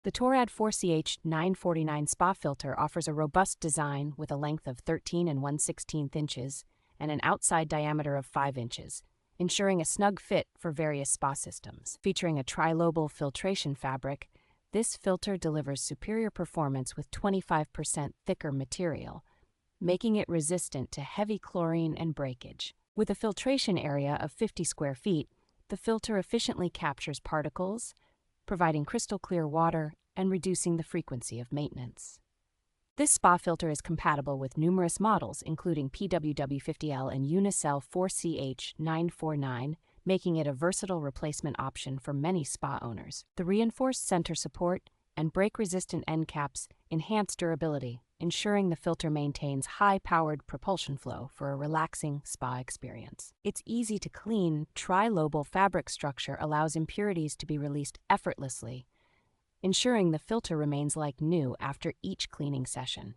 The TOREAD 4CH-949 spa filter offers a robust design with a length of 13 and 1/16 inches and an outside diameter of 5 inches, ensuring a snug fit for various spa systems. Featuring a trilobal filtration fabric, this filter delivers superior performance with 25% thicker material, making it resistant to heavy chlorine and breakage. With a filtration area of 50 square feet, the filter efficiently captures particles, providing crystal clear water and reducing the frequency of maintenance. This spa filter is compatible with numerous models, including PWW50L and Unicel 4CH-949, making it a versatile replacement option for many spa owners. The reinforced center support and break-resistant end caps enhance durability, ensuring the filter maintains high-powered propulsion flow for a relaxing spa experience. Its easy-to-clean, trilobal fabric structure allows impurities to be released effortlessly, ensuring the filter remains like new after each cleaning session.